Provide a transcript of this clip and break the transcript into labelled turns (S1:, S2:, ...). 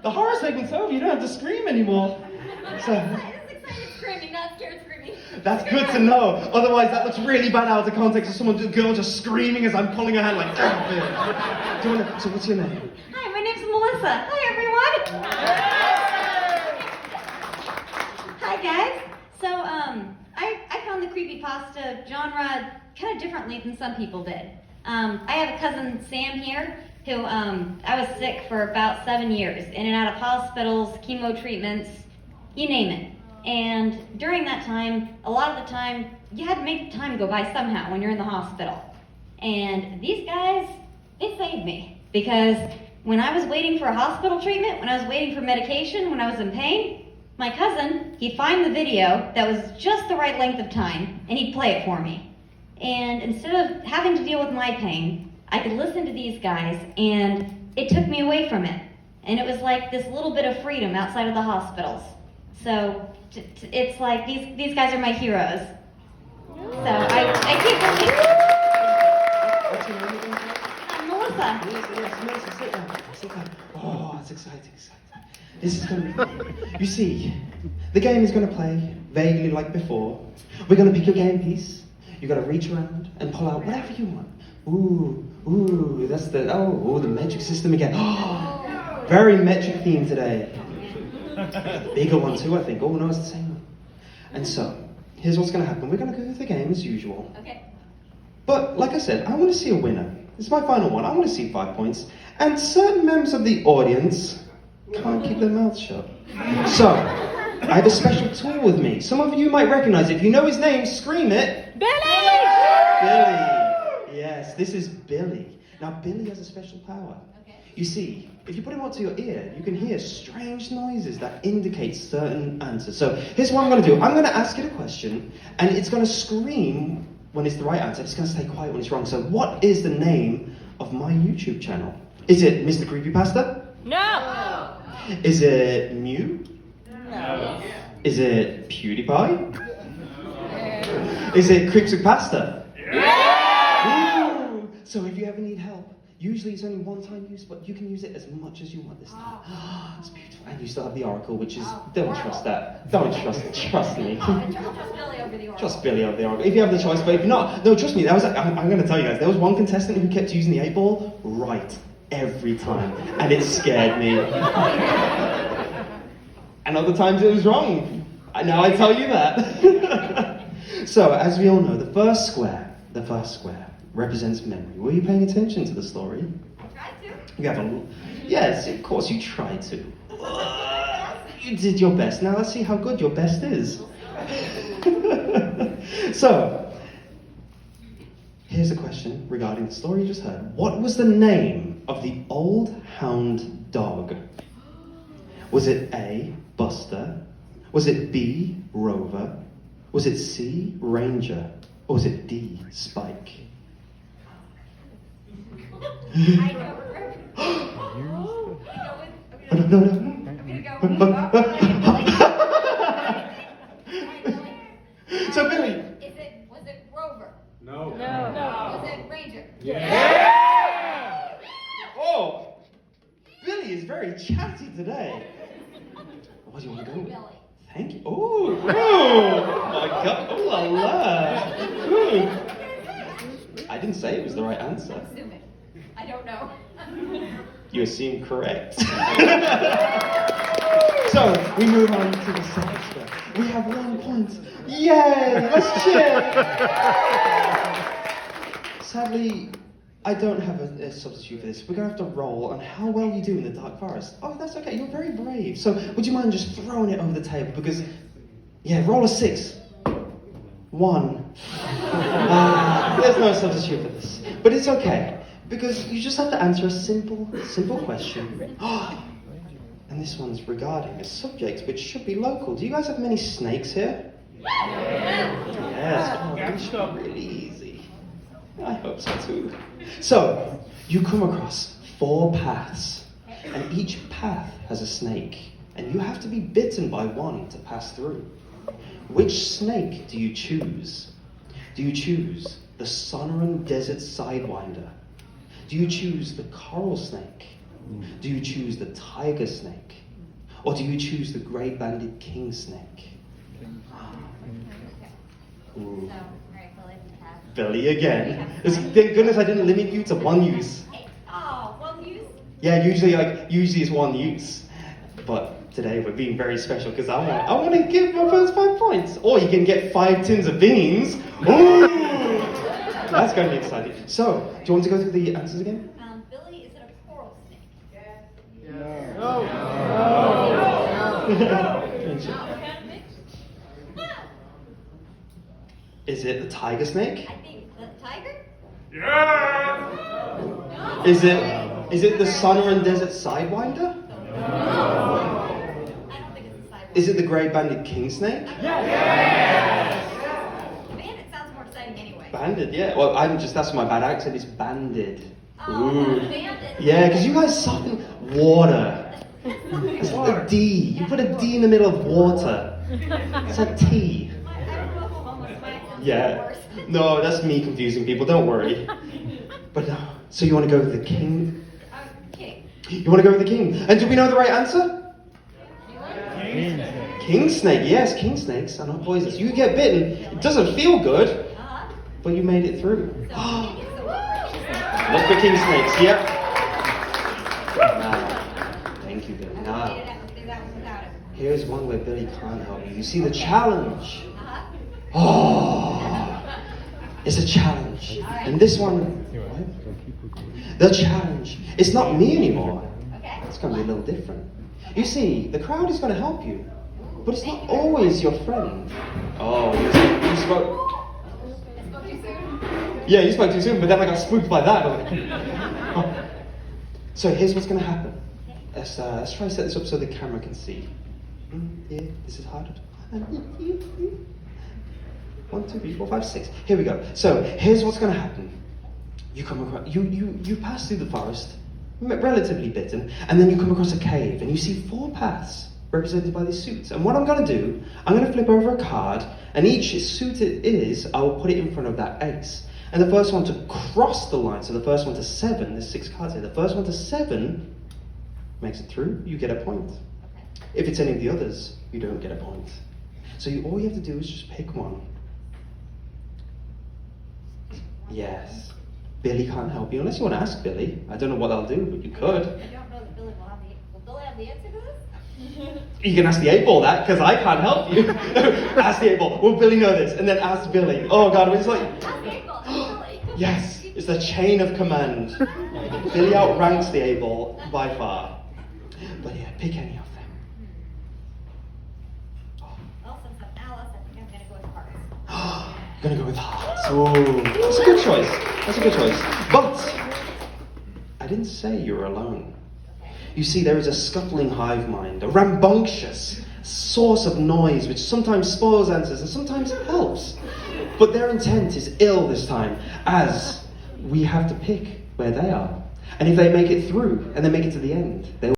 S1: The horror segment's over, you don't have to scream anymore. So,
S2: It's excited screaming, not scared screaming.
S1: that's good to know. Otherwise, that looks really bad out of context of a girl just screaming as I'm pulling her hand like, damn it. Do you want to, so what's your name?
S2: Hi, my name's Melissa. Hi, everyone. Hi, guys. So, I found the creepypasta genre kind of differently than some people did. I have a cousin, Sam, here, who, I was sick for about 7 years, in and out of hospitals, chemo treatments, you name it. And during that time, a lot of the time, you had to make time go by somehow when you're in the hospital. And these guys, they saved me. Because when I was waiting for a hospital treatment, when I was waiting for medication, when I was in pain, my cousin, he'd find the video that was just the right length of time, and he'd play it for me. And instead of having to deal with my pain, I could listen to these guys, and it took me away from it. And it was like this little bit of freedom outside of the hospitals. So it's like these guys are my heroes. So I keep
S1: What's your name again?
S2: Melissa.
S1: Melissa, sit down. Sit down. Oh, it's exciting. This is going to be fun. You see, the game is going to play vaguely like before. We're going to pick your game piece. You've got to reach around and pull out whatever you want. Ooh, that's the metric system again. Oh, very metric theme today. The bigger one too, I think. Oh no, it's the same one. And so, here's what's going to happen. We're going to go through the game as usual.
S2: Okay.
S1: But, like I said, I want to see a winner. This is my final one. I want to see 5 points. And certain members of the audience can't keep their mouths shut. So, I have a special tool with me. Some of you might recognize it. If you know his name, scream it.
S2: Billy!
S1: Billy. Yes, this is Billy. Now, Billy has a special power.
S2: Okay.
S1: You see, if you put him up to your ear, you can hear strange noises that indicate certain answers. So, here's what I'm going to do. I'm going to ask it a question, and it's going to scream when it's the right answer. It's going to stay quiet when it's wrong. So, what is the name of my YouTube channel? Is it MrCreepyPasta?
S2: No!
S1: Is it Mew?
S2: No.
S1: Is it PewDiePie? Is it CreepsMcPasta? Ooh. So if you ever need help, usually it's only one-time use, but you can use it as much as you want this time. It's beautiful. And you still have the Oracle, which is, don't trust that. Don't trust it. Trust me.
S2: Trust Billy over the Oracle.
S1: Trust Billy over the Oracle. If you have the choice, but if not, no, trust me, I'm going to tell you guys, there was one contestant who kept using the 8-ball right every time, and it scared me. And other times it was wrong. Now I tell you that. So, as we all know, the first square represents memory. Were you paying attention to the story?
S2: I tried to.
S1: You have a... Yes, of course you tried to. You did your best. Now let's see how good your best is. So, here's a question regarding the story you just heard. What was the name of the old hound dog? Was it A, Buster? Was it B, Rover? Was it C, Ranger? Or was it D, Spike?
S2: I know.
S1: No. So Billy.
S2: Was it Rover?
S3: No.
S2: Was it Ranger?
S3: Yeah!
S1: Oh, Billy is very chatty today. What do you want to go with?
S2: Billy.
S1: Thank you. Oh my God. Oh la la. Ooh. I didn't say it was the right answer.
S2: I'm assuming. I don't know.
S1: You assume correct. So, we move on to the second step. We have 1 point. Yay! Let's cheer! Sadly, I don't have a substitute for this. We're going to have to roll on how well you do in the Dark Forest. Oh, that's okay. You're very brave. So, would you mind just throwing it over the table? Because, yeah, roll a 6. 1. There's no substitute for this. But it's okay. Because you just have to answer a simple question. And this one's regarding a subject which should be local. Do you guys have many snakes here? Yes. Oh, this should be really easy. I hope so too. So, you come across 4 paths. And each path has a snake. And you have to be bitten by one to pass through. Which snake do you choose? Do you choose the Sonoran Desert Sidewinder? Do you choose the coral snake? Do you choose the tiger snake? Or do you choose the grey-banded king snake? Ooh. Billy again. Thank goodness I didn't limit you to one use.
S2: Oh, one use?
S1: Yeah, usually it's one use. But today we're being very special because I want to give my first 5 points. Or you can get 5 tins of beans. Ooh! That's going to be exciting. So, do you want to go through the answers again?
S2: Billy, is it a coral snake?
S1: Is it the tiger snake?
S2: I think the tiger?
S1: Is it the Sunner and Desert Sidewinder?
S2: I don't think it's a cyber.
S1: Is it the grey-banded king snake?
S2: Bandit sounds more exciting anyway.
S1: Banded, yeah. Well, that's my bad accent. It's banded.
S2: Oh,
S1: Ooh.
S2: bandit.
S1: Yeah, because you guys soften water. It's like a D. You put a D in the middle of water. It's like tea.
S2: I don't know if almost my accent's
S1: Yeah.
S2: worse.
S1: No, that's me confusing people. Don't worry. But no. So you want to go with the king?
S2: King.
S1: You want to go with the king? And do we know the right answer? King snake. Yes, king snakes are not poisonous. You get bitten. It doesn't feel good,
S2: Uh-huh.
S1: but you made it through.
S2: So, king is the one.
S1: Look for king snakes. Yep. Thank you, Billy.
S2: I
S1: Now,
S2: wouldn't be able to do that one without it.
S1: here's one where Billy can't help you. You see the challenge.
S2: Uh-huh.
S1: Oh, it's a challenge. And this one, the challenge, it's not me anymore.
S2: Okay.
S1: It's going to be a little different. You see, the crowd is going to help you, but it's not always your friend. Oh, you spoke.
S2: I spoke too soon.
S1: Yeah, you spoke too soon, but then I got spooked by that. So here's what's going to happen. Let's try to set this up so the camera can see. Yeah, this is harder. 1, 2, 3, 4, 5, 6. Here we go. So here's what's going to happen. You come across, you pass through the forest, relatively bitten, and then you come across a cave, and you see 4 paths represented by these suits. And what I'm going to do, I'm going to flip over a card, and each suit it is, I will put it in front of that ace. And the first one to cross the line, so the first one to 7, there's 6 cards here. The first one to 7 makes it through, you get a point. If it's any of the others, you don't get a point. So all you have to do is just pick one. Yes. Billy can't help you, unless you want to ask Billy. I don't know what I'll do, but you could.
S2: I don't know that Billy will Billy have the answer to this?
S1: You can ask the 8-ball that, because I can't help you. Ask the 8-ball. Will Billy know this? And then ask Billy. Oh God, it's like...
S2: Ask the 8-ball, Billy.
S1: Yes, it's the chain of command. Billy outranks the 8-ball by far. But yeah, pick any of them.
S2: Well, since I'm Alice, I think I'm going to go with hearts.
S1: You're going to go with hearts. Oh, that's a good choice. That's a good choice. But I didn't say you were alone. You see, there is a scuffling hive mind, a rambunctious source of noise which sometimes spoils answers and sometimes helps. But their intent is ill this time, as we have to pick where they are. And if they make it through and they make it to the end, they